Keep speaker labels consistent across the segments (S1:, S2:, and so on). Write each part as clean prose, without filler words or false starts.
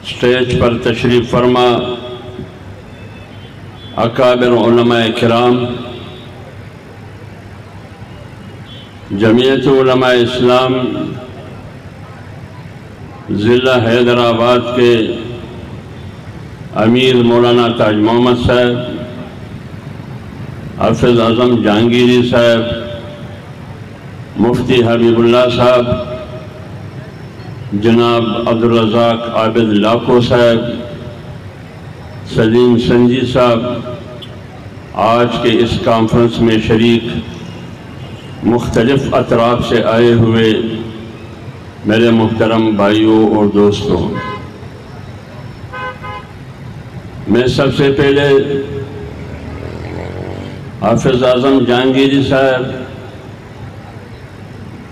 S1: Stage پر تشریف فرما اکابر علماء کرام، جمعیت علماء اسلام ضلع حیدرآباد کے امیر مولانا تاج محمد صاحب، حافظ اعظم جہانگیری صاحب، مفتی حبیب اللہ صاحب، جناب عبدالرزاق عابد لاکھو صاحب، سلیم سنجی صاحب، آج کے اس کانفرنس میں شریک مختلف اطراف سے آئے ہوئے میرے محترم بھائیوں اور دوستوں، میں سب سے پہلے حافظ اعظم جہانگیری صاحب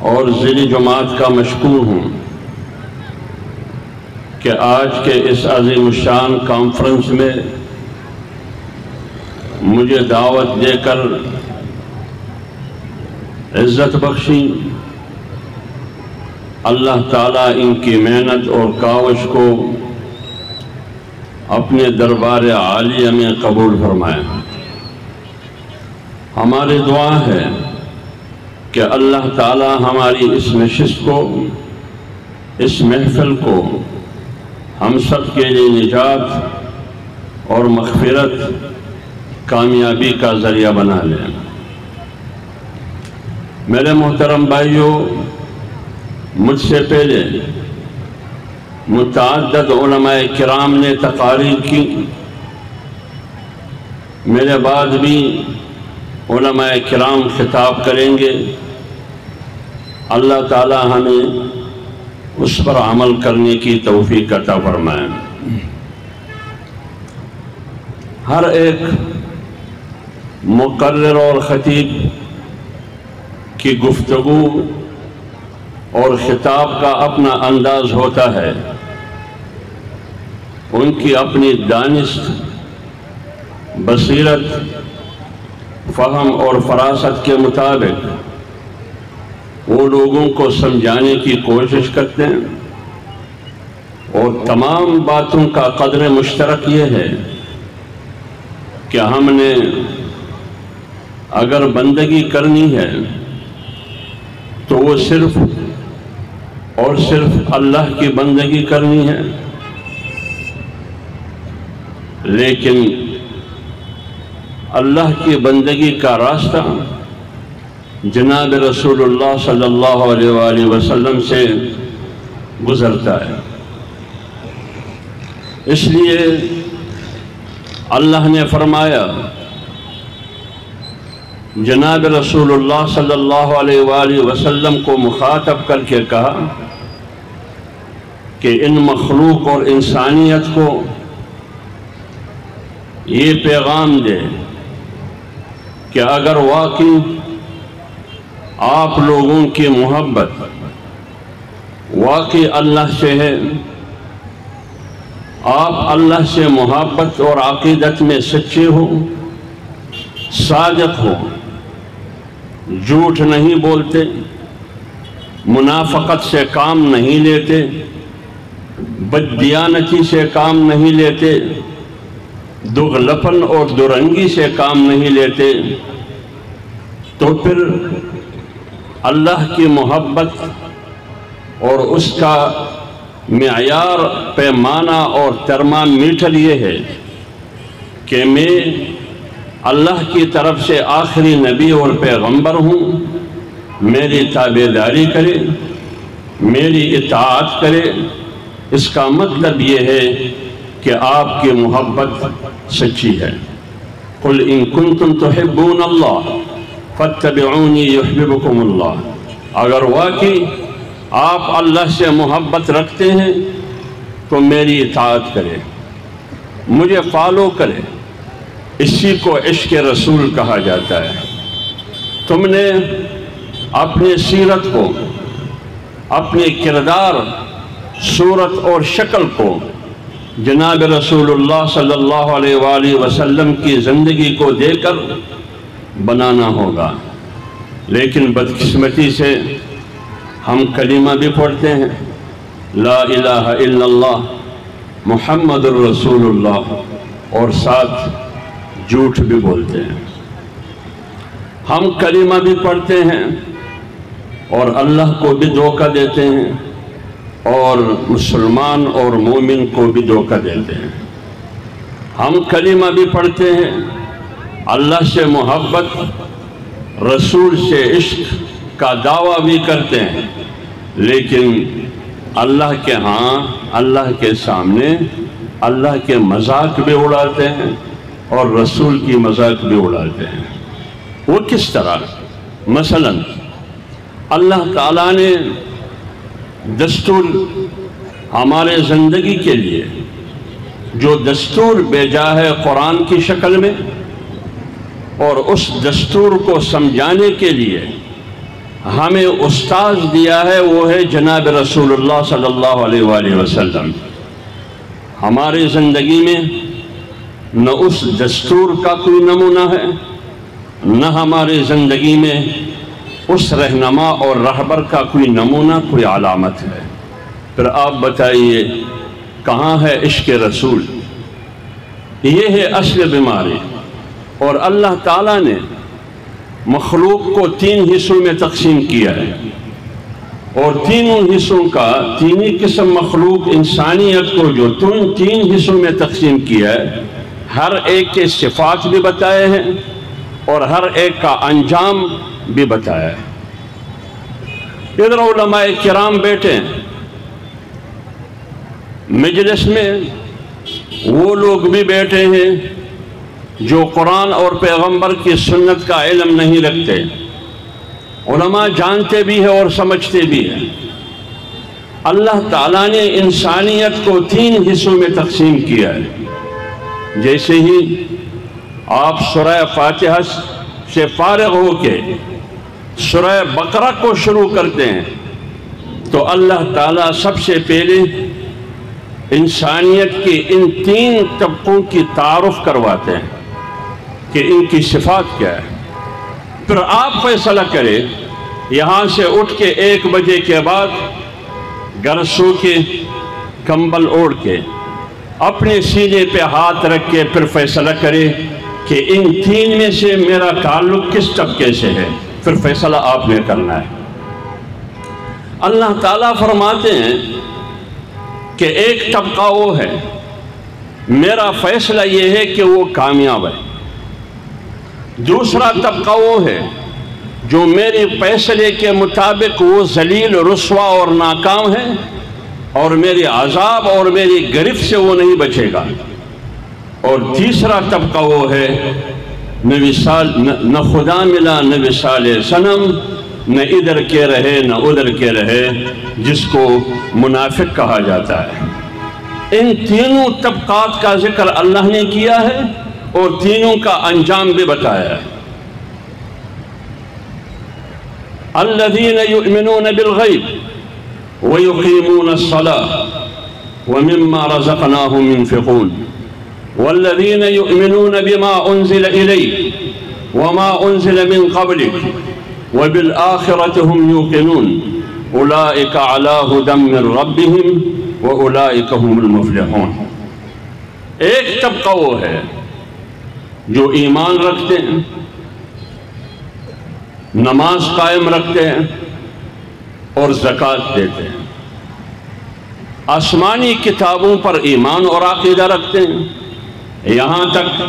S1: اور ذیلی جماعت کا مشکور ہوں کہ آج کے اس عظیم الشان کانفرنس میں مجھے دعوت دے کر عزت بخشی۔ اللہ تعالیٰ ان کی محنت اور کاوش کو اپنے دربار عالیہ میں قبول فرمائے۔ ہماری دعا ہے کہ اللہ تعالیٰ ہماری اس نشست کو، اس محفل کو ہم سب کے لیے نجات اور مغفرت، کامیابی کا ذریعہ بنا لے۔ میرے محترم بھائیوں، مجھ سے پہلے متعدد علماء کرام نے تقاریر کی، میرے بعد بھی علماء کرام خطاب کریں گے۔ اللہ تعالی ہمیں اس پر عمل کرنے کی توفیق عطا فرمائے۔ ہر ایک مقرر اور خطیب کی گفتگو اور خطاب کا اپنا انداز ہوتا ہے، ان کی اپنی دانست، بصیرت، فہم اور فراست کے مطابق وہ لوگوں کو سمجھانے کی کوشش کرتے ہیں، اور تمام باتوں کا قدر مشترک یہ ہے کہ ہم نے اگر بندگی کرنی ہے تو وہ صرف اور صرف اللہ کی بندگی کرنی ہے، لیکن اللہ کی بندگی کا راستہ جناب رسول اللہ صلی اللہ علیہ وآلہ وسلم سے گزرتا ہے۔ اس لیے اللہ نے فرمایا، جناب رسول اللہ صلی اللہ علیہ وآلہ وسلم کو مخاطب کر کے کہا کہ ان مخلوق اور انسانیت کو یہ پیغام دے کہ اگر واقعی آپ لوگوں کی محبت واقعی اللہ سے ہے، آپ اللہ سے محبت اور عقیدت میں سچے ہو، صادق ہو، جھوٹ نہیں بولتے، منافقت سے کام نہیں لیتے، بددیانتی سے کام نہیں لیتے، دغلپن اور درنگی سے کام نہیں لیتے، تو پھر اللہ کی محبت اور اس کا معیار، پیمانہ اور ترمامیٹر یہ ہے کہ میں اللہ کی طرف سے آخری نبی اور پیغمبر ہوں، میری تابعداری کرے، میری اطاعت کرے۔ اس کا مطلب یہ ہے کہ آپ کی محبت سچی ہے۔ قل ان کنتم تحبون اللہ فاتبعونی یحببکم اللہ۔ اگر واقعی آپ اللہ سے محبت رکھتے ہیں تو میری اطاعت کرے، مجھے فالو کرے۔ اسی کو عشق رسول کہا جاتا ہے۔ تم نے اپنی سیرت کو، اپنے کردار، صورت اور شکل کو جناب رسول اللہ صلی اللہ علیہ وآلہ وسلم کی زندگی کو دے کر بنانا ہوگا۔ لیکن بدقسمتی سے ہم کلمہ بھی پڑھتے ہیں، لا الہ الا اللہ محمد الرسول اللہ اور ساتھ جھوٹ بھی بولتے ہیں۔ ہم کلمہ بھی پڑھتے ہیں اور اللہ کو بھی دھوکہ دیتے ہیں اور مسلمان اور مومن کو بھی دھوکہ دیتے ہیں۔ ہم کلمہ بھی پڑھتے ہیں، اللہ سے محبت، رسول سے عشق کا دعویٰ بھی کرتے ہیں، لیکن اللہ کے ہاں، اللہ کے سامنے اللہ کے مذاق بھی اڑاتے ہیں اور رسول کی مذاق بھی اڑاتے ہیں۔ وہ کس طرح؟ مثلا اللہ تعالیٰ نے دستور ہمارے زندگی کے لیے جو دستور بھیجا ہے قرآن کی شکل میں، اور اس دستور کو سمجھانے کے لیے ہمیں استاذ دیا ہے، وہ ہے جناب رسول اللہ صلی اللہ علیہ وآلہ وسلم۔ ہماری زندگی میں نہ اس دستور کا کوئی نمونہ ہے، نہ ہماری زندگی میں اس رہنما اور رہبر کا کوئی نمونہ، کوئی علامت ہے۔ پھر آپ بتائیے کہاں ہے عشق رسول؟ یہ ہے اصل بیماری۔ اور اللہ تعالیٰ نے مخلوق کو 3 حصوں میں تقسیم کیا ہے، اور تینوں حصوں کا، تینی قسم مخلوق انسانیت کو جو 3 حصوں میں تقسیم کیا ہے، ہر ایک کے صفات بھی بتائے ہیں اور ہر ایک کا انجام بھی بتایا ہے۔ ادھر علماء کرام بیٹھے ہیں مجلس میں، وہ لوگ بھی بیٹھے ہیں جو قرآن اور پیغمبر کی سنت کا علم نہیں رکھتے۔ علماء جانتے بھی ہیں اور سمجھتے بھی ہیں۔ اللہ تعالیٰ نے انسانیت کو 3 حصوں میں تقسیم کیا ہے۔ جیسے ہی آپ سورہ فاتحہ سے فارغ ہو کے سورہ بقرہ کو شروع کرتے ہیں تو اللہ تعالیٰ سب سے پہلے انسانیت کی ان 3 طبقوں کی تعارف کرواتے ہیں کہ ان کی صفات کیا ہے۔ پھر آپ فیصلہ کریں، یہاں سے اٹھ کے 1 بجے کے بعد گھر سو کے کمبل اوڑھ کے اپنے سینے پہ ہاتھ رکھ کے پھر فیصلہ کرے کہ ان 3 میں سے میرا تعلق کس طبقے سے ہے۔ پھر فیصلہ آپ نے کرنا ہے۔ اللہ تعالیٰ فرماتے ہیں کہ ایک طبقہ وہ ہے، میرا فیصلہ یہ ہے کہ وہ کامیاب ہے۔ دوسرا طبقہ وہ ہے جو میرے فیصلے کے مطابق وہ ذلیل، رسوا اور ناکام ہے، اور میرے عذاب اور میری گرفت سے وہ نہیں بچے گا۔ اور تیسرا طبقہ وہ ہے نہ خدا ملا نہ وصال صنم، نہ ادھر کے رہے نہ ادھر کے رہے، جس کو منافق کہا جاتا ہے۔ ان تینوں طبقات کا ذکر اللہ نے کیا ہے اور تینوں کا انجام بھی بتایا ہے۔ الذین یؤمنون بالغیب ویقیمون الصلاة ومما رزقناہم ينفقون والذین یؤمنون بما انزل الیک وما انزل من قبلک وبالآخرة هم یوقنون اولئک علی ھدی من ربہم واولئک هم المفلحون۔ ایک طبقہ وہ ہے جو ایمان رکھتے ہیں، نماز قائم رکھتے ہیں اور زکوٰۃ دیتے ہیں، آسمانی کتابوں پر ایمان اور عقیدہ رکھتے ہیں، یہاں تک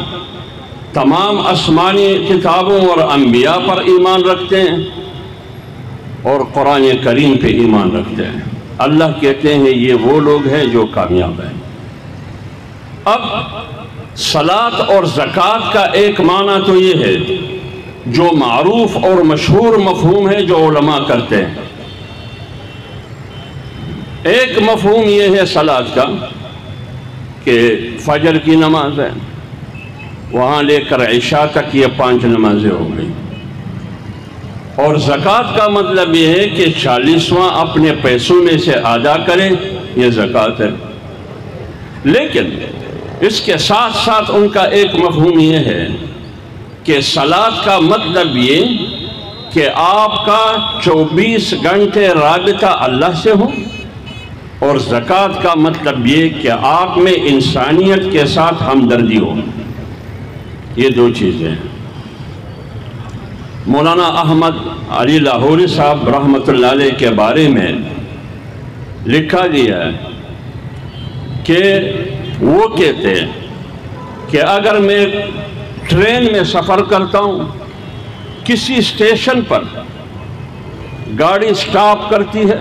S1: تمام آسمانی کتابوں اور انبیاء پر ایمان رکھتے ہیں اور قرآن کریم پہ ایمان رکھتے ہیں۔ اللہ کہتے ہیں یہ وہ لوگ ہیں جو کامیاب ہیں۔ اب صلاۃ اور زکوٰۃ کا ایک معنی تو یہ ہے جو معروف اور مشہور مفہوم ہے جو علماء کرتے ہیں۔ ایک مفہوم یہ ہے صلاۃ کا کہ فجر کی نماز ہے، وہاں لے کر عشاء تک یہ 5 نمازیں ہو گئی، اور زکوٰۃ کا مطلب یہ ہے کہ 40واں اپنے پیسوں میں سے ادا کریں، یہ زکوٰۃ ہے۔ لیکن اس کے ساتھ ساتھ ان کا ایک مفہوم یہ ہے کہ صلاۃ کا مطلب یہ کہ آپ کا 24 گھنٹے رابطہ اللہ سے ہو اور زکوٰۃ کا مطلب یہ کہ آپ میں انسانیت کے ساتھ ہمدردی ہو. یہ دو چیزیں ہیں. مولانا احمد علی لاہوری صاحب رحمۃ اللہ علیہ کے بارے میں لکھا گیا ہے کہ وہ کہتے ہیں کہ اگر میں ٹرین میں سفر کرتا ہوں، کسی اسٹیشن پر گاڑی سٹاپ کرتی ہے،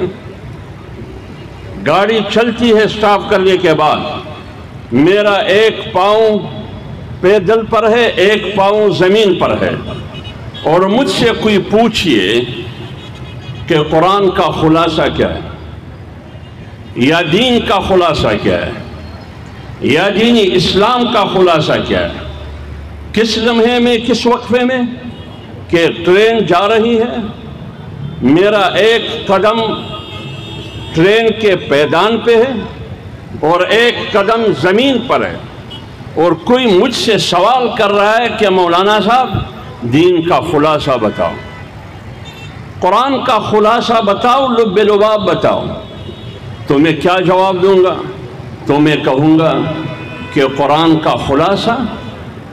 S1: گاڑی چلتی ہے، سٹاپ کرنے کے بعد میرا ایک پاؤں پیدل پر ہے، ایک پاؤں زمین پر ہے، اور مجھ سے کوئی پوچھئے کہ قرآن کا خلاصہ کیا ہے، یا دین کا خلاصہ کیا ہے، یا دینی اسلام کا خلاصہ کیا ہے، کس لمحے میں، کس وقفے میں کہ ٹرین جا رہی ہے، میرا ایک قدم ٹرین کے پیدان پہ ہے اور ایک قدم زمین پر ہے، اور کوئی مجھ سے سوال کر رہا ہے کہ مولانا صاحب دین کا خلاصہ بتاؤ، قرآن کا خلاصہ بتاؤ، لب لباب بتاؤ، تو میں کیا جواب دوں گا؟ تو میں کہوں گا کہ قرآن کا خلاصہ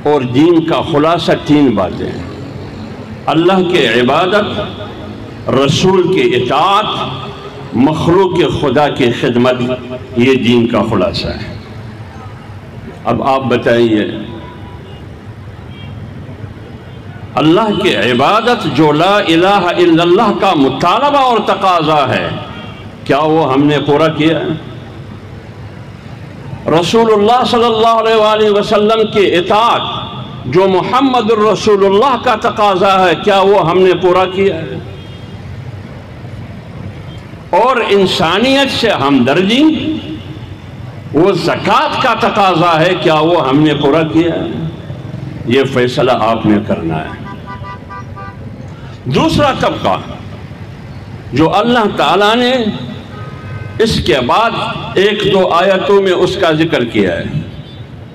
S1: اور دین کا خلاصہ تین باتیں ہیں: اللہ کی عبادت، رسول کی اطاعت، مخلوق خدا کی خدمت. یہ دین کا خلاصہ ہے. اب آپ بتائیے، اللہ کی عبادت جو لا الہ الا اللہ کا مطالبہ اور تقاضا ہے، کیا وہ ہم نے پورا کیا ہے؟ رسول اللہ صلی اللہ علیہ وآلہ وسلم کی اطاعت جو محمد الرسول اللہ کا تقاضا ہے، کیا وہ ہم نے پورا کیا ہے؟ اور انسانیت سے ہمدردی وہ زکوٰۃ کا تقاضا ہے، کیا وہ ہم نے پورا کیا ہے؟ یہ فیصلہ آپ نے کرنا ہے. دوسرا طبقہ جو اللہ تعالیٰ نے اس کے بعد ایک دو آیتوں میں اس کا ذکر کیا ہے: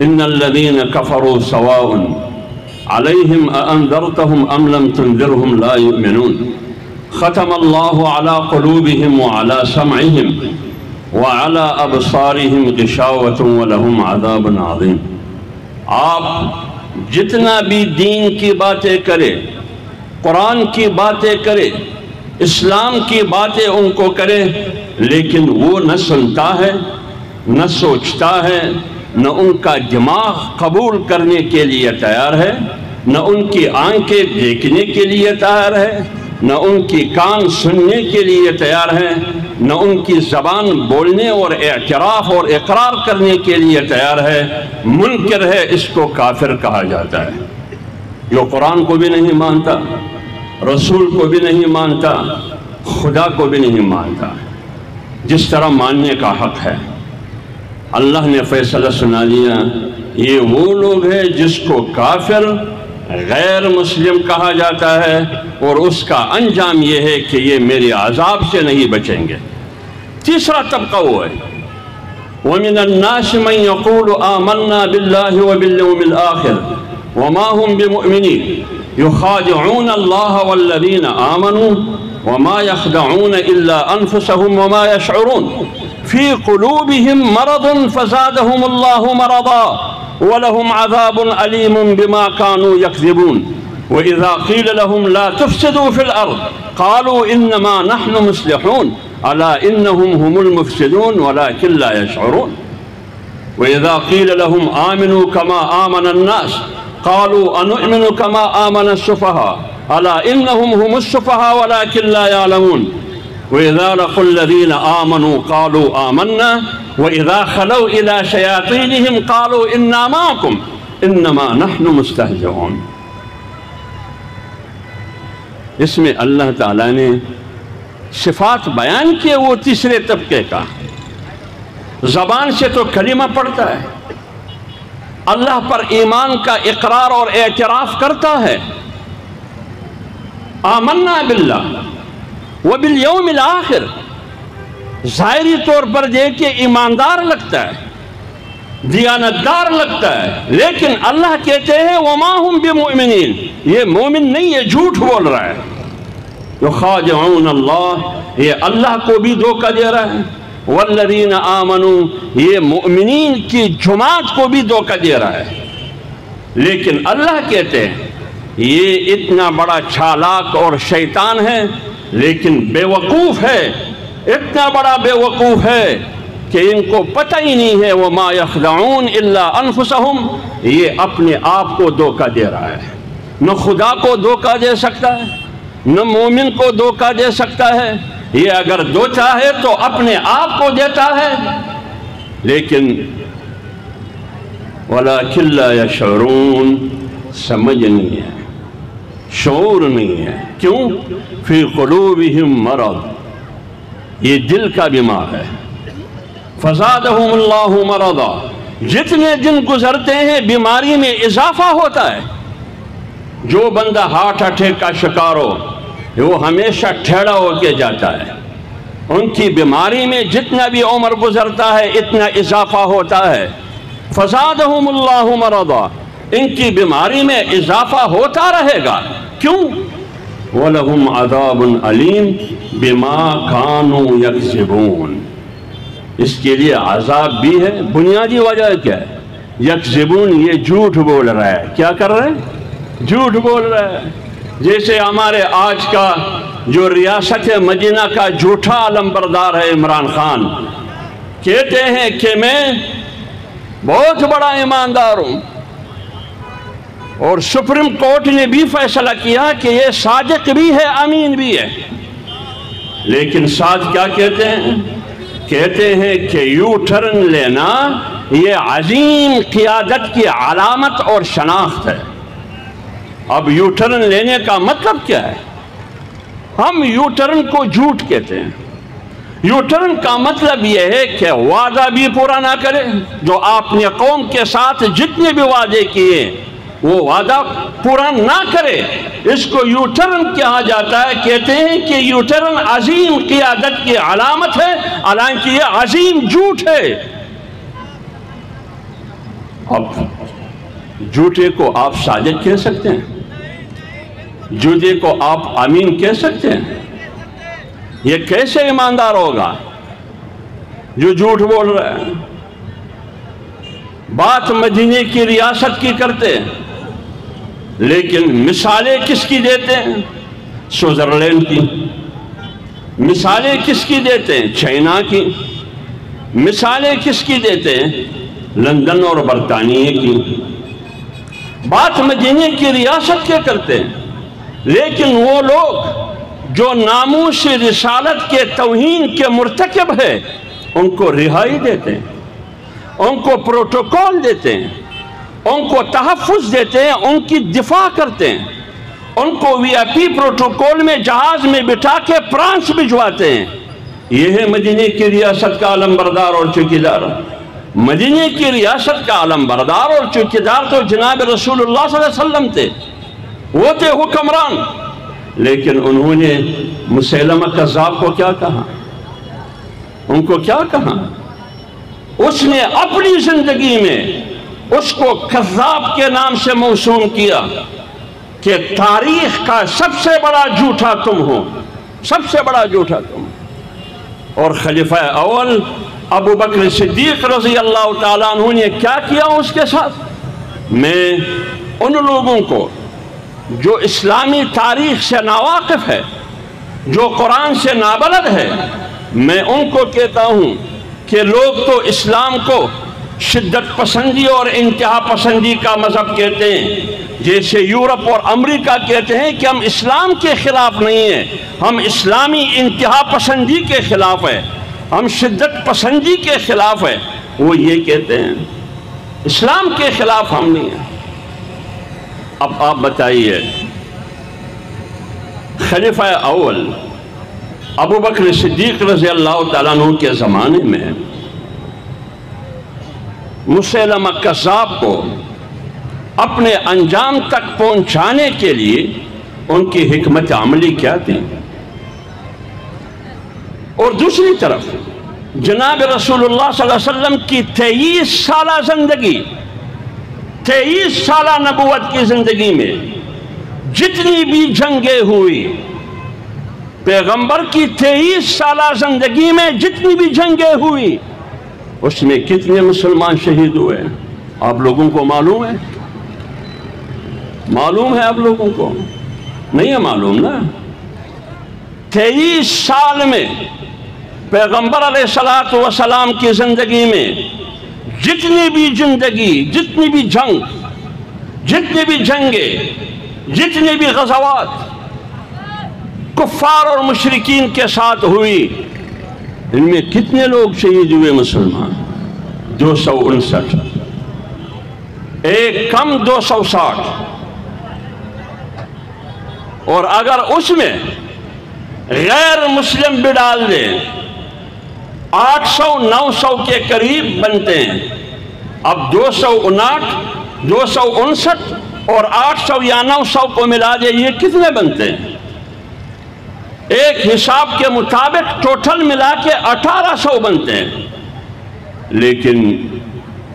S1: ان الذین کفروا سواء علیہم اانذرتہم ام لم تنذرہم لا یؤمنون ختم اللہ علی قلوبہم وعلی سمعہم وعلی ابصارہم غشاوۃ ولہم عذاب عظیم. آپ جتنا بھی دین کی باتیں کرے، قرآن کی باتیں کرے، اسلام کی باتیں ان کو کرے، لیکن وہ نہ سنتا ہے، نہ سوچتا ہے، نہ ان کا دماغ قبول کرنے کے لیے تیار ہے، نہ ان کی آنکھیں دیکھنے کے لیے تیار ہے، نہ ان کی کان سننے کے لیے تیار ہے، نہ ان کی زبان بولنے اور اعتراف اور اقرار کرنے کے لیے تیار ہے. منکر ہے، اس کو کافر کہا جاتا ہے. جو قرآن کو بھی نہیں مانتا، رسول کو بھی نہیں مانتا، خدا کو بھی نہیں مانتا، جس طرح ماننے کا حق ہے. اللہ نے فیصلہ سنا دیا. یہ وہ لوگ ہیں جس کو کافر، غیر مسلم کہا جاتا ہے، اور اس کا انجام یہ ہے کہ یہ میرے عذاب سے نہیں بچیں گے. تیسرا طبقہ وہ ہے: وَمِنَ النَّاسِ مَنْ يَقُولُ آمَنَّا بِاللَّهِ وَبِالْيَوْمِ الْآخِرِ وَمَا هُمْ بِمُؤْمِنِينَ يُخَادِعُونَ اللَّهَ وَالَّذِينَ آمَنُوا وَمَا يَخْدَعُونَ إِلَّا أَنفُسَهُمْ وَمَا يَشْعُرُونَ فِي قُلُوبِهِمْ مَرَضٌ فَزَادَهُمُ اللَّهُ مَرَضًا وَلَهُمْ عَذَابٌ أَلِيمٌ بِمَا كَانُوا يَكْذِبُونَ وَإِذَا قِيلَ لَهُمْ لَا تُفْسِدُوا فِي الْأَرْضِ قَالُوا إِنَّمَا نَحْنُ مُصْلِحُونَ أَلَا إِنَّهُمْ هُمُ الْمُفْسِدُونَ وَلَكِنْ لَا يَشْعُرُونَ وَإِذَا قِيلَ لَهُمْ آمِنُوا كَمَا آمَنَ النَّاسُ قَالُوا أَنُؤْمِنُ كَمَا آمَنَ السُّفَهَاءُ أَلَا إِنَّهُمْ هُمُ السُّفَهَاءُ وَلَكِنْ لَا يَعْلَمُونَ وَإِذَا لَقُوا الَّذِينَ آمَنُوا قَالُوا آمَنَّا وَإِذَا خَلَوْا إِلَى شَيَاطِينِهِمْ قَالُوا إِنَّا مَعَكُمْ إِنَّمَا نَحْنُ مُسْتَهْزِئُونَ. اس میں اللہ تعالیٰ نے صفات بیان کیے وہ تیسرے طبقے کا. زبان سے تو کلمہ پڑھتا ہے، اللہ پر ایمان کا اقرار اور اعتراف کرتا ہے، آمنا باللہ وبالیوم الآخر، ظاہری طور پر دیکھے ایماندار لگتا ہے، دیانتدار لگتا ہے، لیکن اللہ کہتے ہیں وما ہم بمؤمنین، یہ مومن نہیں، یہ جھوٹ بول رہا ہے. یخادعون اللہ، یہ اللہ کو بھی دھوکہ دے رہا ہے، والذین آمنوا، یہ مؤمنین کی جماعت کو بھی دھوکہ دے رہا ہے۔ لیکن اللہ کہتے ہیں یہ اتنا بڑا چالاک اور شیطان ہے، لیکن بے وقوف ہے، اتنا بڑا بے وقوف ہے کہ ان کو پتہ ہی نہیں ہے وما یخدعون الا انفسہم، یہ اپنے آپ کو دھوکہ دے رہا ہے۔ نہ خدا کو دھوکہ دے سکتا ہے، نہ مومن کو دھوکہ دے سکتا ہے، یہ اگر دو چاہے تو اپنے آپ کو دیتا ہے، لیکن وَلَكِنْ لَا يَشْعُرُونَ، سمجھ نہیں ہے، شعور نہیں ہے۔ کیوں؟ فِي قُلُوبِهِمْ مرض، یہ دل کا بیمار ہے۔ فَزَادَهُمُ اللَّهُ مَرَضًا، جتنے دن گزرتے ہیں بیماری میں اضافہ ہوتا ہے۔ جو بندہ ہارٹ اٹیک کا شکار ہو وہ ہمیشہ ٹھیڑا ہو کے جاتا ہے، ان کی بیماری میں جتنا بھی عمر گزرتا ہے اتنا اضافہ ہوتا ہے۔ فَزَادَهُمُ اللَّهُ مَرَضًا، ان کی بیماری میں اضافہ ہوتا رہے گا۔ کیوں؟ وَلَهُمْ عَذَابٌ عَلِيمٌ بِمَا كَانُوا يَكْذِبُونَ، اس کے لیے عذاب بھی ہے۔ بنیادی وجہ کیا ہے؟ یکذبون، یہ جھوٹ بول رہا ہے۔ کیا کر رہے ہیں؟ جھوٹ بول رہا ہے۔ جیسے ہمارے آج کا جو ریاست مدینہ کا جھوٹا علمبردار ہے عمران خان، کہتے ہیں کہ میں بہت بڑا ایماندار ہوں، اور سپریم کورٹ نے بھی فیصلہ کیا کہ یہ صادق بھی ہے، امین بھی ہے، لیکن ساتھ کیا کہتے ہیں؟ کہتے ہیں کہ یو ٹرن لینا یہ عظیم قیادت کی علامت اور شناخت ہے۔ اب یو ٹرن لینے کا مطلب کیا ہے؟ ہم یو ٹرن کو جھوٹ کہتے ہیں۔ یو ٹرن کا مطلب یہ ہے کہ وعدہ بھی پورا نہ کرے، جو آپ نے قوم کے ساتھ جتنے بھی وعدے کیے وہ وعدہ پورا نہ کرے، اس کو یو ٹرن کہا جاتا ہے۔ کہتے ہیں کہ یو ٹرن عظیم قیادت کی علامت ہے، حالانکہ یہ عظیم جھوٹ ہے۔ اب جھوٹے کو آپ صادق کہہ سکتے ہیں؟ جھوٹے کو آپ امین کہہ سکتے ہیں؟ یہ کیسے ایماندار ہوگا جو جھوٹ بول رہا ہے؟ بات مدینے کی ریاست کی کرتے ہیں، لیکن مثالیں کس کی دیتے ہیں؟ سوئٹزرلینڈ کی۔ مثالیں کس کی دیتے ہیں؟ چائنا کی۔ مثالیں کس کی دیتے ہیں؟ لندن اور برطانیہ کی۔ بات مدینے کی ریاست کے کرتے ہیں، لیکن وہ لوگ جو ناموس رسالت کے توہین کے مرتکب ہے ان کو رہائی دیتے ہیں، ان کو پروٹوکول دیتے ہیں، ان کو تحفظ دیتے ہیں، ان کی دفاع کرتے ہیں، ان کو وی آئی پی پروٹوکول میں جہاز میں بٹھا کے فرانس بھجواتے ہیں۔ یہ ہے مدینے کی ریاست کا علمبردار اور چوکیدار۔ مدینے کی ریاست کا علمبردار اور چوکیدار تو جناب رسول اللہ صلی اللہ علیہ وسلم تھے، وہ تھے حکمران، لیکن انہوں نے مسیلمہ کذاب کو کیا کہا؟ ان کو کیا کہا؟ اس نے اپنی زندگی میں اس کو کذاب کے نام سے موسوم کیا کہ تاریخ کا سب سے بڑا جھوٹا تم ہو، سب سے بڑا جھوٹا تم۔ اور خلیفہ اول ابو بکر صدیق رضی اللہ تعالیٰ عنہ نے کیا کیا اس کے ساتھ؟ میں ان لوگوں کو جو اسلامی تاریخ سے ناواقف ہے، جو قرآن سے نابلد ہے، میں ان کو کہتا ہوں کہ لوگ تو اسلام کو شدت پسندی اور انتہا پسندی کا مذہب کہتے ہیں، جیسے یورپ اور امریکہ کہتے ہیں کہ ہم اسلام کے خلاف نہیں ہیں، ہم اسلامی انتہا پسندی کے خلاف ہیں، ہم شدت پسندی کے خلاف ہیں۔ وہ یہ کہتے ہیں اسلام کے خلاف ہم نہیں ہیں۔ اب آپ بتائیے، خلیفہ اول ابو بکر صدیق رضی اللہ تعالیٰ عنہ کے زمانے میں مسیلمہ کذاب کو اپنے انجام تک پہنچانے کے لیے ان کی حکمت عملی کیا تھی؟ اور دوسری طرف جناب رسول اللہ صلی اللہ علیہ وسلم کی 23 سالہ زندگی، 23 سالہ نبوت کی زندگی میں جتنی بھی جنگیں ہوئی، پیغمبر کی 23 سالہ زندگی میں جتنی بھی جنگیں ہوئی اس میں کتنے مسلمان شہید ہوئے آپ لوگوں کو معلوم ہے؟ معلوم ہے آپ لوگوں کو؟ نہیں ہے معلوم نا۔ 23 سال میں پیغمبر علیہ السلام کی زندگی میں جتنی بھی زندگی، جتنی بھی جنگ، جتنی بھی جنگیں، جتنی بھی غزوات کفار اور مشرکین کے ساتھ ہوئی، ان میں کتنے لوگ شہید ہوئے مسلمان؟ 259، ایک کم 260۔ اور اگر اس میں غیر مسلم بھی ڈال دیں 800-900 کے قریب بنتے ہیں۔ اب 259 اور 800 یا 900 کو ملا دے، یہ کتنے بنتے ہیں؟ ایک حساب کے مطابق ٹوٹل ملا کے 1800 بنتے ہیں، لیکن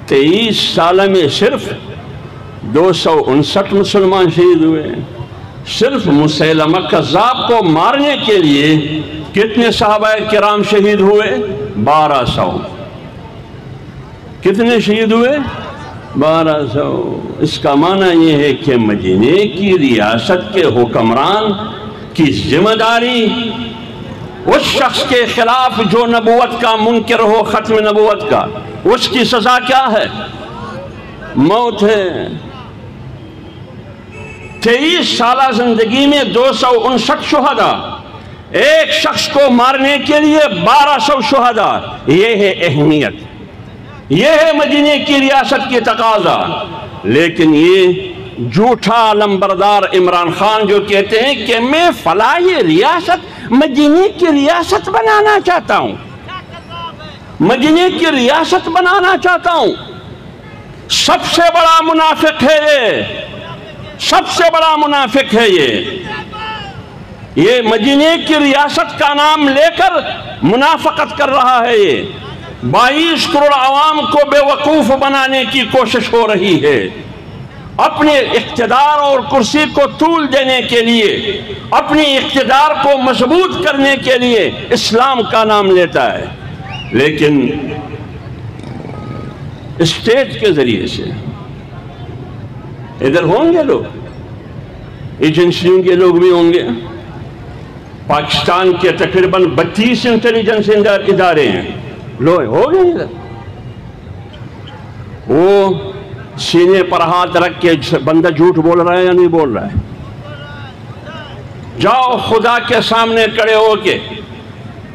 S1: 23 سال میں صرف 259 مسلمان شہید ہوئے ہیں۔ صرف مسیلمہ کذاب کو مارنے کے لیے کتنے صحابہ کرام شہید ہوئے؟ 1200۔ کتنے شہید ہوئے؟ 1200۔ اس کا معنی یہ ہے کہ مدینے کی ریاست کے حکمران کی ذمہ داری اس شخص کے خلاف جو نبوت کا منکر ہو، ختم نبوت کا، اس کی سزا کیا ہے؟ موت ہے۔ 23 سالہ زندگی میں 259 شہداء، ایک شخص کو مارنے کے لیے 1200 شہداء۔ یہ ہے اہمیت، یہ ہے مدینے کی ریاست کی تقاضا۔ لیکن یہ جھوٹا لمبردار عمران خان جو کہتے ہیں کہ میں فلاحی ریاست مدینے کی ریاست بنانا چاہتا ہوں، مدینے کی ریاست بنانا چاہتا ہوں، سب سے بڑا منافق ہے یہ، سب سے بڑا منافق ہے یہ مدینے کی ریاست کا نام لے کر منافقت کر رہا ہے۔ یہ 22 کروڑ عوام کو بے وقوف بنانے کی کوشش ہو رہی ہے، اپنے اقتدار اور کرسی کو طول دینے کے لیے، اپنی اقتدار کو مضبوط کرنے کے لیے اسلام کا نام لیتا ہے، لیکن اسٹیٹ کے ذریعے سے۔ ادھر ہوں گے لوگ، ایجنسیوں کے لوگ بھی ہوں گے۔ پاکستان کے تقریباً 32 انٹیلیجنس ادارے ہیں، لوگ ہو گئے ادھر۔ وہ سینے پر ہاتھ رکھ کے بندہ جھوٹ بول رہا ہے یا نہیں بول رہا ہے؟ جاؤ خدا کے سامنے کھڑے ہو کے،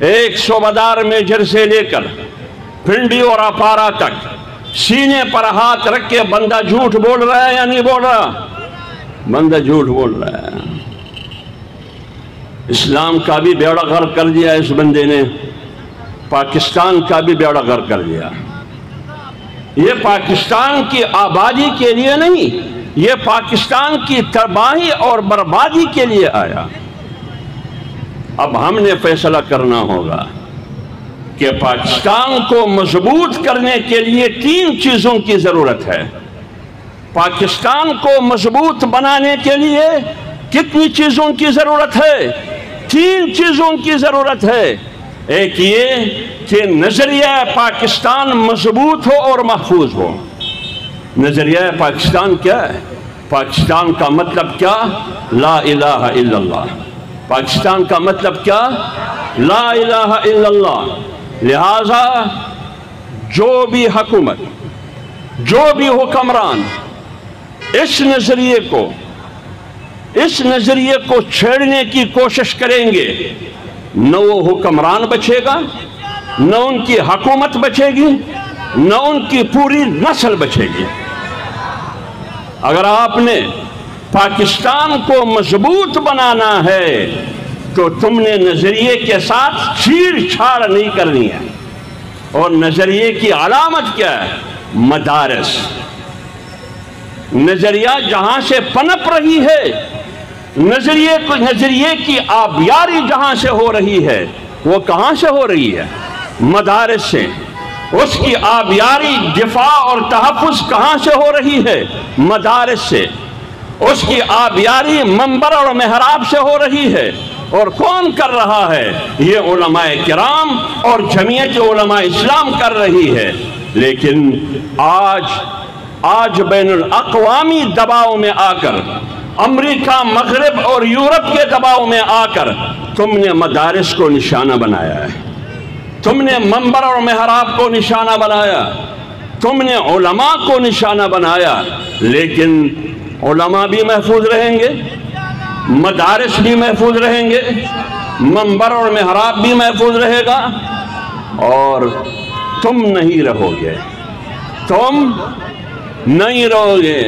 S1: ایک صوبیدار میجر سے لے کر پنڈی اور اپارا تک سینے پر ہاتھ رکھ کے بندہ جھوٹ بول رہا ہے یا نہیں بول رہا؟ بندہ جھوٹ بول رہا ہے۔ اسلام کا بھی بیڑا غرق کر دیا اس بندے نے، پاکستان کا بھی بیڑا غرق کر دیا۔ یہ پاکستان کی آبادی کے لیے نہیں، یہ پاکستان کی تباہی اور بربادی کے لیے آیا۔ اب ہم نے فیصلہ کرنا ہوگا کہ پاکستان کو مضبوط کرنے کے لیے 3 چیزوں کی ضرورت ہے۔ پاکستان کو مضبوط بنانے کے لیے کتنی چیزوں کی ضرورت ہے؟ 3 چیزوں کی ضرورت ہے۔ ایک یہ کہ نظریہ پاکستان مضبوط ہو اور محفوظ ہو۔ نظریہ پاکستان کیا ہے؟ پاکستان کا مطلب کیا؟ لا الہ الا اللہ۔ پاکستان کا مطلب کیا؟ لا الہ الا اللہ۔ لہذا جو بھی حکومت، جو بھی حکمران اس نظریے کو چھیڑنے کی کوشش کریں گے، نہ وہ حکمران بچے گا، نہ ان کی حکومت بچے گی، نہ ان کی پوری نسل بچے گی۔ اگر آپ نے پاکستان کو مضبوط بنانا ہے تو تم نے نظریے کے ساتھ چھیڑ چھاڑ نہیں کرنی ہے۔ اور نظریے کی علامت کیا ہے؟ مدارس۔ نظریہ جہاں سے پنپ رہی ہے، نظریے کی آبیاری جہاں سے ہو رہی ہے، وہ کہاں سے ہو رہی ہے؟ مدارس سے۔ اس کی آبیاری، دفاع اور تحفظ کہاں سے ہو رہی ہے؟ مدارس سے۔ اس کی آبیاری منبر اور محراب سے ہو رہی ہے، اور کون کر رہا ہے؟ یہ علماء کرام اور جمعیت علماء اسلام کر رہی ہے۔ لیکن آج بین الاقوامی دباؤ میں آ کر، امریکہ، مغرب اور یورپ کے دباؤ میں آ کر تم نے مدارس کو نشانہ بنایا ہے، تم نے منبر اور محراب کو نشانہ بنایا، تم نے علماء کو نشانہ بنایا۔ لیکن علماء بھی محفوظ رہیں گے، مدارس بھی محفوظ رہیں گے، منبر اور محراب بھی محفوظ رہے گا، اور تم نہیں رہو گے، تم نہیں رہو گے۔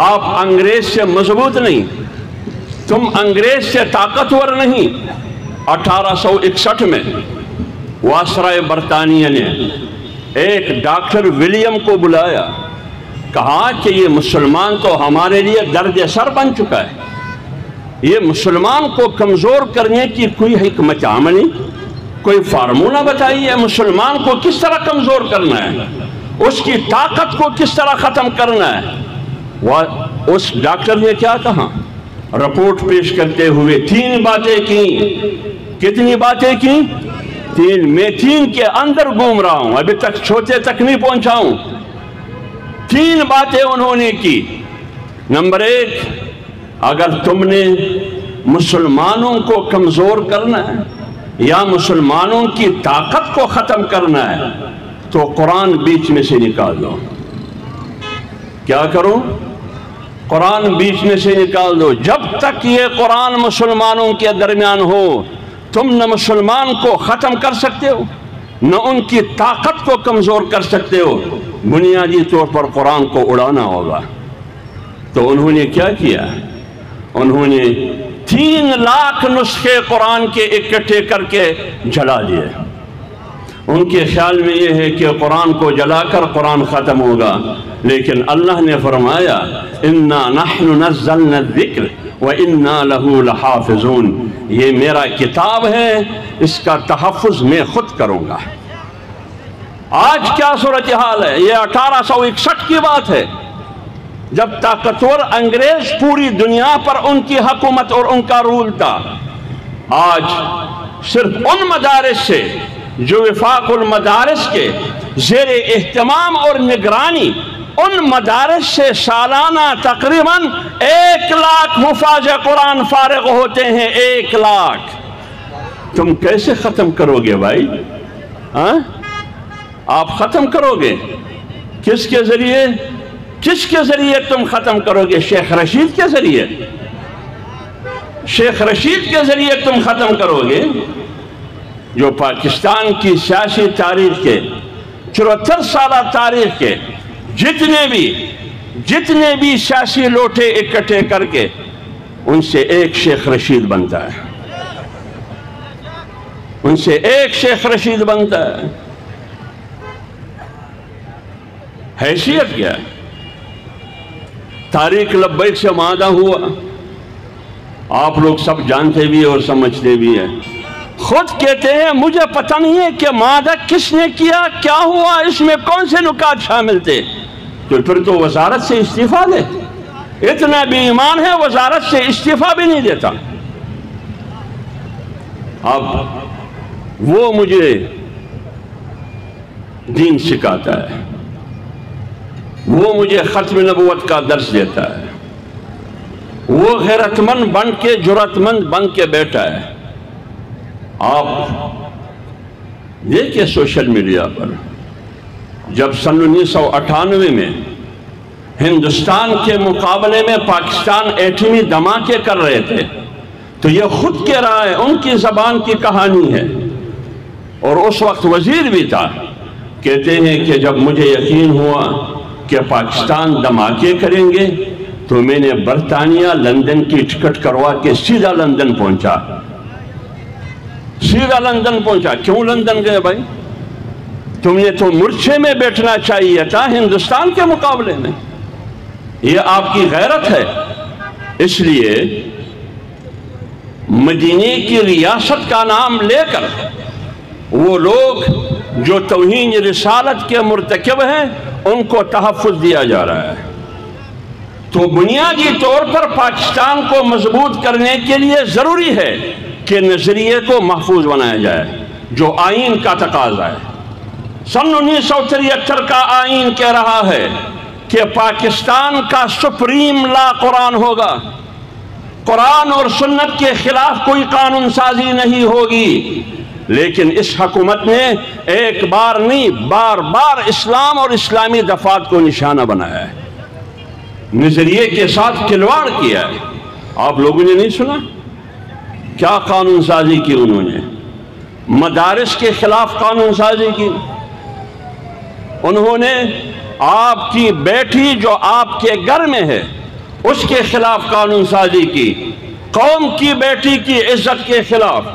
S1: آپ انگریز سے مضبوط نہیں، تم انگریز سے طاقتور نہیں۔ 1861 میں واسرائے برطانیہ نے ایک ڈاکٹر ولیم کو بلایا، کہا کہ یہ مسلمان تو ہمارے لیے درد سر بن چکا ہے، یہ مسلمان کو کمزور کرنے کی کوئی حکمت عملی، کوئی فارمولہ بتائیے، مسلمان کو کس طرح کمزور کرنا ہے، اس کی طاقت کو کس طرح ختم کرنا ہے۔ اس ڈاکٹر نے کیا کہا؟ رپورٹ پیش کرتے ہوئے 3 باتیں کی۔ کتنی باتیں کی؟ 3۔ میں 3 کے اندر گھوم رہا ہوں، ابھی تک چھوٹے تک نہیں پہنچا ہوں۔ 3 باتیں انہوں نے کی۔ نمبر 1، اگر تم نے مسلمانوں کو کمزور کرنا ہے یا مسلمانوں کی طاقت کو ختم کرنا ہے تو قرآن بیچ میں سے نکال دو۔ کیا کرو؟ قرآن بیچ میں سے نکال دو۔ جب تک یہ قرآن مسلمانوں کے درمیان ہو، تم نہ مسلمان کو ختم کر سکتے ہو، نہ ان کی طاقت کو کمزور کر سکتے ہو۔ بنیادی طور پر قرآن کو اڑانا ہوگا۔ تو انہوں نے کیا کیا؟ انہوں نے 3 لاکھ نسخے قرآن کے اکٹھے کر کے جلا دیے۔ ان کے خیال میں یہ ہے کہ قرآن کو جلا کر قرآن ختم ہوگا، لیکن اللہ نے فرمایا اِنَّا نَحْنُ نَزَّلْنَا الذِّكْرَ وَإِنَّا لَهُ لَحَافِظُونَ، یہ میرا کتاب ہے، اس کا تحفظ میں خود کروں گا۔ آج کیا صورتحال ہے؟ یہ 1861 کی بات ہے، جب طاقتور انگریز پوری دنیا پر ان کی حکومت اور ان کا رول تھا۔ آج صرف ان مدارس سے جو وفاق المدارس کے زیر اہتمام اور نگرانی، ان مدارس سے سالانہ تقریباً 1 لاکھ حفاظ قرآن فارغ ہوتے ہیں۔ 1 لاکھ۔ تم کیسے ختم کرو گے بھائی؟ آپ ختم کرو گے کس کے ذریعے؟ کس کے ذریعے تم ختم کرو گے؟ شیخ رشید کے ذریعے؟ شیخ رشید کے ذریعے تم ختم کرو گے، جو پاکستان کی سیاسی تاریخ کے 74 سالہ تاریخ کے جتنے بھی سیاسی لوٹے اکٹھے کر کے ان سے ایک شیخ رشید بنتا ہے، ان سے ایک شیخ رشید بنتا ہے۔ حیثیت کیا ہے؟ تاریخ لبیک سے مادہ ہوا، آپ لوگ سب جانتے بھی اور سمجھتے بھی ہیں۔ خود کہتے ہیں مجھے پتہ نہیں ہے کہ مادہ کس نے کیا، کیا ہوا، اس میں کون سے نکات شامل تھے۔ تو پھر تو وزارت سے استعفیٰ دے۔ اتنا بھی ایمان ہے وزارت سے استعفیٰ بھی نہیں دیتا۔ اب وہ مجھے دین سکھاتا ہے، وہ مجھے ختم نبوت کا درس دیتا ہے، وہ غیرت مند بن کے جرأت مند بن کے بیٹھا ہے۔ آپ دیکھیں سوشل میڈیا پر، جب سن 1998 میں ہندوستان کے مقابلے میں پاکستان ایٹمی دھماکے کر رہے تھے، تو یہ خود کہہ رہا ہے، ان کی زبان کی کہانی ہے، اور اس وقت وزیر بھی تھا۔ کہتے ہیں کہ جب مجھے یقین ہوا کہ پاکستان دھماکے کریں گے تو میں نے برطانیہ لندن کی ٹکٹ کروا کے سیدھا لندن پہنچا۔ سیدھا لندن پہنچا۔ کیوں لندن گئے بھائی؟ تم نے تو مورچے میں بیٹھنا چاہیے تھا ہندوستان کے مقابلے میں۔ یہ آپ کی غیرت ہے۔ اس لیے مدینے کی ریاست کا نام لے کر وہ لوگ جو توہین رسالت کے مرتکب ہیں ان کو تحفظ دیا جا رہا ہے۔ تو بنیادی طور پر پاکستان کو مضبوط کرنے کے لیے ضروری ہے کہ نظریے کو محفوظ بنایا جائے جو آئین کا تقاضا ہے۔ سن 1973 کا آئین کہہ رہا ہے کہ پاکستان کا سپریم لا قرآن ہوگا، قرآن اور سنت کے خلاف کوئی قانون سازی نہیں ہوگی، لیکن اس حکومت نے ایک بار نہیں بار بار اسلام اور اسلامی دفعات کو نشانہ بنایا ہے، نظریے کے ساتھ کھلواڑ کیا ہے۔ آپ لوگوں نے نہیں سنا کیا قانون سازی کی؟ انہوں نے مدارس کے خلاف قانون سازی کی، انہوں نے آپ کی بیٹی جو آپ کے گھر میں ہے اس کے خلاف قانون سازی کی، قوم کی بیٹی کی عزت کے خلاف،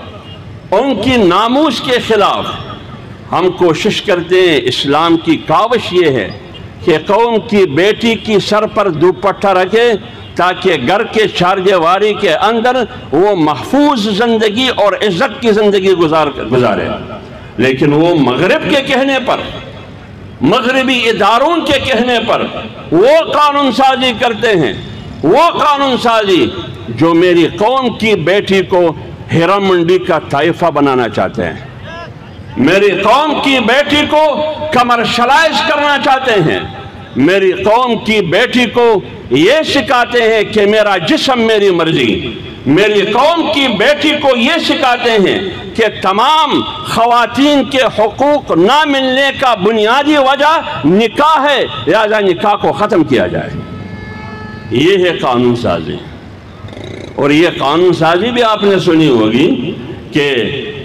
S1: ان کی ناموس کے خلاف۔ ہم کوشش کرتے ہیں، اسلام کی کاوش یہ ہے کہ قوم کی بیٹی کی سر پر دوپٹہ رکھے تاکہ گھر کے چار دیواری کے اندر وہ محفوظ زندگی اور عزت کی زندگی گزارے، لیکن وہ مغرب کے کہنے پر، مغربی اداروں کے کہنے پر وہ قانون سازی کرتے ہیں، وہ قانون سازی جو میری قوم کی بیٹی کو ہیرا منڈی کا طائفہ بنانا چاہتے ہیں، میری قوم کی بیٹی کو کمرشلائز کرنا چاہتے ہیں، میری قوم کی بیٹی کو یہ سکھاتے ہیں کہ میرا جسم میری مرضی، میری قوم کی بیٹی کو یہ سکھاتے ہیں کہ تمام خواتین کے حقوق نہ ملنے کا بنیادی وجہ نکاح ہے، لہذا نکاح کو ختم کیا جائے۔ یہ ہے قانون سازی۔ اور یہ قانون سازی بھی آپ نے سنی ہوگی کہ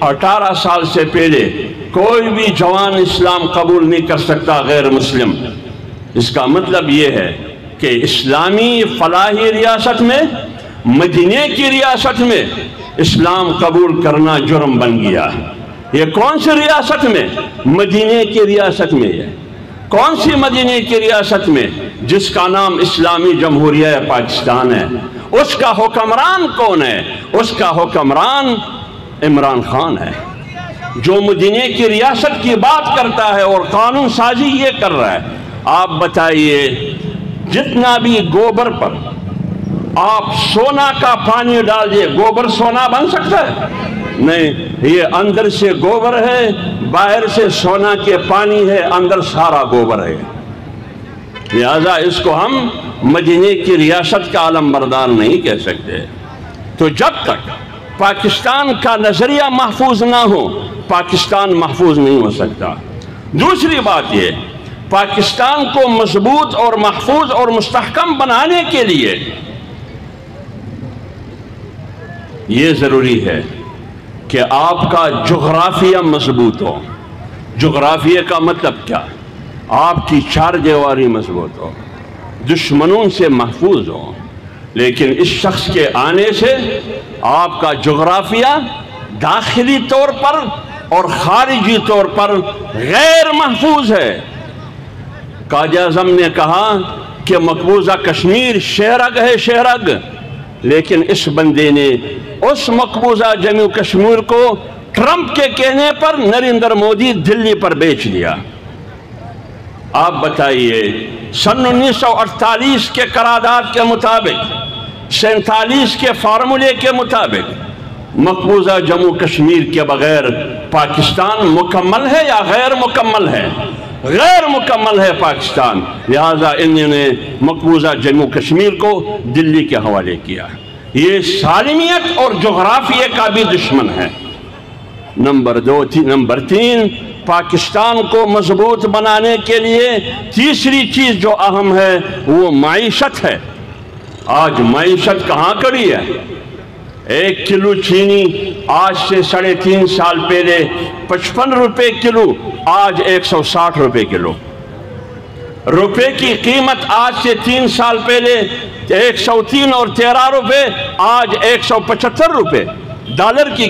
S1: 18 سال سے پہلے کوئی بھی جوان اسلام قبول نہیں کر سکتا غیر مسلم۔ اس کا مطلب یہ ہے کہ اسلامی فلاحی ریاست میں، مدینے کی ریاست میں اسلام قبول کرنا جرم بن گیا۔ یہ کون سی ریاست میں؟ مدینے کی ریاست میں ہے۔ کون سی مدینے کی ریاست میں؟ جس کا نام اسلامی جمہوریہ پاکستان ہے۔ اس کا حکمران کون ہے؟ اس کا حکمران عمران خان ہے، جو مدینے کی ریاست کی بات کرتا ہے اور قانون سازی یہ کر رہا ہے۔ آپ بتائیے، جتنا بھی گوبر پر آپ سونا کا پانی ڈال دیے، گوبر سونا بن سکتا ہے؟ نہیں، یہ اندر سے گوبر ہے، باہر سے سونا کے پانی ہے، اندر سارا گوبر ہے۔ لہذا اس کو ہم مدینے کی ریاست کا علم بردار نہیں کہہ سکتے۔ تو جب تک پاکستان کا نظریہ محفوظ نہ ہو، پاکستان محفوظ نہیں ہو سکتا۔ دوسری بات یہ، پاکستان کو مضبوط اور محفوظ اور مستحکم بنانے کے لیے یہ ضروری ہے کہ آپ کا جغرافیہ مضبوط ہو۔ جغرافیہ کا مطلب کیا؟ آپ کی چار دیواری مضبوط ہو، دشمنوں سے محفوظ ہو۔ لیکن اس شخص کے آنے سے آپ کا جغرافیہ داخلی طور پر اور خارجی طور پر غیر محفوظ ہے۔ قائد اعظم نے کہا کہ مقبوضہ کشمیر شہرگ ہے، شہرگ، لیکن اس بندے نے اس مقبوضہ جموں کشمیر کو ٹرمپ کے کہنے پر نریندر مودی دلی پر بیچ دیا۔ آپ بتائیے، سن 1948 کے قرارداد کے مطابق، 47 کے فارمولے کے مطابق مقبوضہ جموں کشمیر کے بغیر پاکستان مکمل ہے یا غیر مکمل ہے؟ غیر مکمل ہے پاکستان۔ لہذا انہوں نے مقبوضہ جموں کشمیر کو دلی کے حوالے کیا۔ یہ سالمیت اور جغرافیہ کا بھی دشمن ہے۔ نمبر 3، پاکستان کو مضبوط بنانے کے لیے تیسری چیز جو اہم ہے وہ معیشت ہے۔ آج معیشت کہاں کڑی ہے؟ 1 کلو چینی آج سے 3.5 سال پہلے 55 روپے کلو، آج 160 روپے کلو۔ روپے کی قیمت آج سے 3 سال پہلے 103 اور 13 روپے، آج 175 روپے۔ ڈالر کی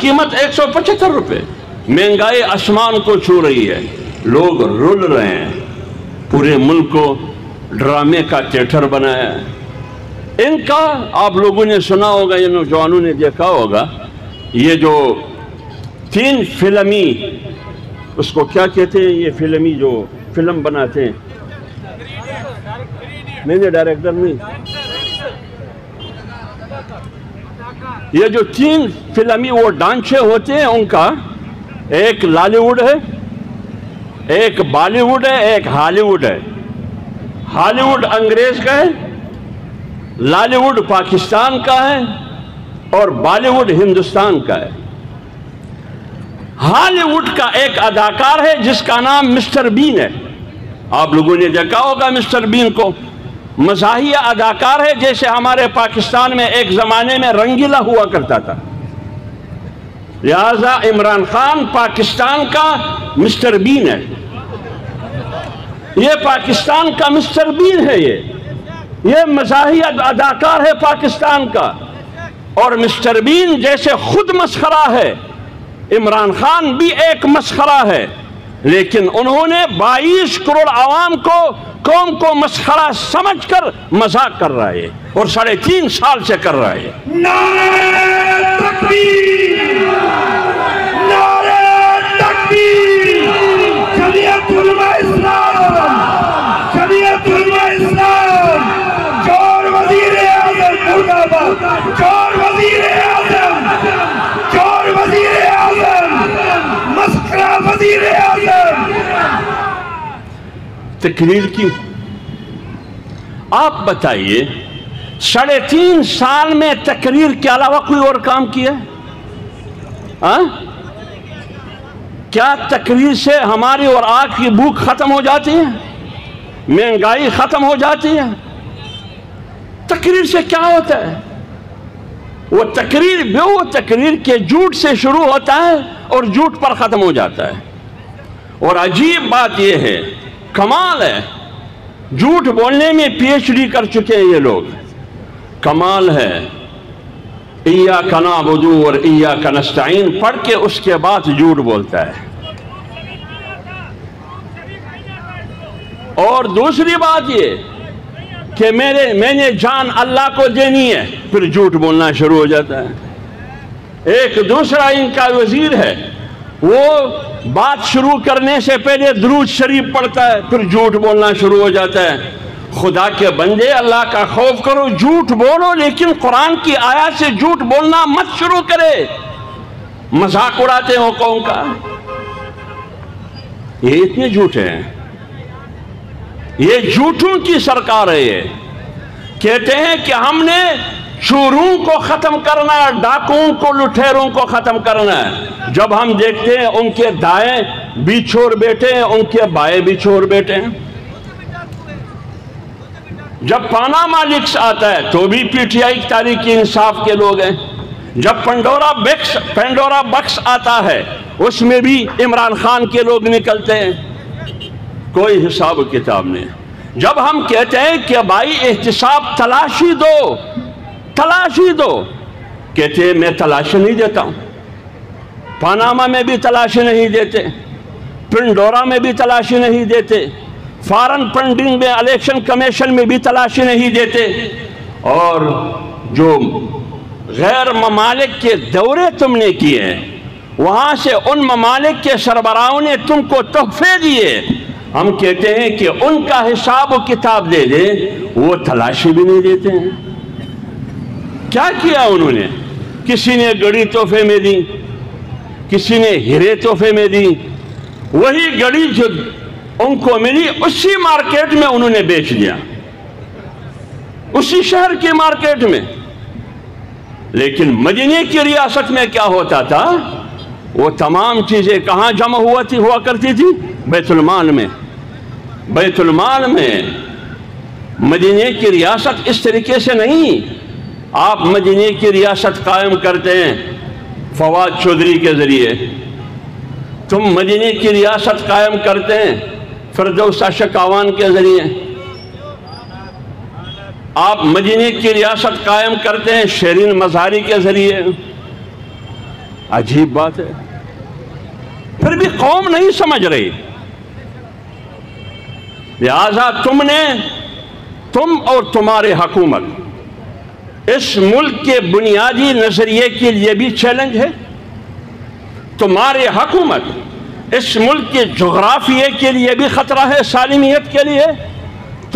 S1: قیمت 175 روپے۔ مہنگائی آسمان کو چھو رہی ہے، لوگ رول رہے ہیں، پورے ملک کو ڈرامے کا تھیٹر بنایا ہے۔ ان کا آپ لوگوں نے سنا ہوگا، یہ نوجوانوں نے دیکھا ہوگا، یہ جو 3 فلمی، اس کو کیا کہتے ہیں، یہ فلمی جو فلم بناتے ہیں، نہیں ڈائریکٹر نہیں، یہ جو 3 فلمی وہ ڈانچے ہوتے ہیں ان کا، ایک لالی ووڈ ہے، ایک بالی ووڈ ہے، ایک ہالی ووڈ ہے۔ ہالی ووڈ انگریز کا ہے، لالی ووڈ پاکستان کا ہے، اور بالی ووڈ ہندوستان کا ہے۔ ہالی ووڈ کا ایک اداکار ہے جس کا نام مسٹر بین ہے، آپ لوگوں نے دیکھا ہوگا مسٹر بین کو، مزاحیہ اداکار ہے، جیسے ہمارے پاکستان میں ایک زمانے میں رنگیلا ہوا کرتا تھا۔ لہذا عمران خان پاکستان کا مسٹر بین ہے، یہ پاکستان کا مسٹر بین ہے، یہ مزاحیہ اداکار ہے پاکستان کا۔ اور مسٹر بین جیسے خود مسخرہ ہے، عمران خان بھی ایک مسخرہ ہے، لیکن انہوں نے 22 کروڑ عوام کو، قوم کو مسخرہ سمجھ کر مذاق کر رہا ہے، اور 3.5 سال سے کر رہا ہے۔
S2: نعرہ تکبیر، نعرہ تکبیر، جمعیت علماء اسلام، جمعیت علماء اسلام، چور وزیر اعظم مرد آباد، چور وزیر اعظم، چور وزیر اعظم، مسخرہ وزیر اعظم۔
S1: تقریر کی آپ بتائیے، 3.5 سال میں تقریر کے علاوہ کوئی اور کام کیا ہے؟ کیا تقریر سے ہماری اور آگ کی بھوک ختم ہو جاتی ہے؟ مہنگائی ختم ہو جاتی ہے؟ تقریر سے کیا ہوتا ہے؟ وہ تقریر کے جھوٹ سے شروع ہوتا ہے اور جھوٹ پر ختم ہو جاتا ہے۔ اور عجیب بات یہ ہے، کمال ہے، جھوٹ بولنے میں PhD کر چکے ہیں یہ لوگ، کمال ہے۔ ایاک نعبد اور ایاک نستعین پڑھ کے اس کے بعد جھوٹ بولتا ہے۔ اور دوسری بات یہ کہ میں نے جان اللہ کو دینی ہے، پھر جھوٹ بولنا شروع ہو جاتا ہے۔ ایک دوسرا ان کا وزیر ہے، وہ بات شروع کرنے سے پہلے درود شریف پڑھتا ہے، پھر جھوٹ بولنا شروع ہو جاتا ہے۔ خدا کے بندے، اللہ کا خوف کرو، جھوٹ بولو، لیکن قرآن کی آیات سے جھوٹ بولنا مت شروع کرے۔ مذاق اڑاتے ہو قوم کا، یہ اتنے جھوٹے ہیں، یہ جھوٹوں کی سرکار ہے۔ یہ کہتے ہیں کہ ہم نے چوروں کو ختم کرنا ہے، ڈاکوؤں کو، لٹھیروں کو ختم کرنا ہے۔ جب ہم دیکھتے ہیں ان کے دائیں بھی چور بیٹھے ہیں، ان کے بائیں بھی چور بیٹھے ہیں۔ جب پاناما لیکس آتا ہے تو بھی PTI تحریک انصاف کے لوگ ہیں۔ جب پینڈورا بکس آتا ہے اس میں بھی عمران خان کے لوگ نکلتے ہیں، کوئی حساب و کتاب نہیں۔ جب ہم کہتے ہیں کہ بھائی احتساب تلاشی دو، تلاشی دو، کہتے ہیں میں تلاشی نہیں دیتا ہوں۔ پاناما میں بھی تلاشی نہیں دیتے، پنڈورا میں بھی تلاشی نہیں دیتے، فارن فنڈنگ میں الیکشن کمیشن میں بھی تلاشی نہیں دیتے، اور جو غیر ممالک کے دورے تم نے کیے ہیں، وہاں سے ان ممالک کے سربراہوں نے تم کو تحفے دیے، ہم کہتے ہیں کہ ان کا حساب و کتاب دے دیں، وہ تلاشی بھی نہیں دیتے ہیں۔ کیا کیا انہوں نے؟ کسی نے گڑی تحفے میں دی، کسی نے ہیرے تحفے میں دی، وہی گڑی جو ان کو ملی اسی مارکیٹ میں انہوں نے بیچ دیا، اسی شہر کی مارکیٹ میں۔ لیکن مدینے کی ریاست میں کیا ہوتا تھا؟ وہ تمام چیزیں کہاں جمع ہوا کرتی تھی؟ بیت المال میں۔ بیت المال میں۔ مدینے کی ریاست اس طریقے سے نہیں۔ آپ مدینے کی ریاست قائم کرتے ہیں فواد چودھری کے ذریعے، تم مدینے کی ریاست قائم کرتے ہیں فردوس اشکاوان کے ذریعے، آپ مدینے کی ریاست قائم کرتے ہیں شیرین مظہری کے ذریعے۔ عجیب بات ہے، پھر بھی قوم نہیں سمجھ رہی۔ لہذا تم اور تمہاری حکومت اس ملک کے بنیادی نظریے کے لیے بھی چیلنج ہے۔ تمہاری حکومت اس ملک کے جغرافیے کے لیے بھی خطرہ ہے، سالمیت کے لیے۔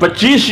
S1: 25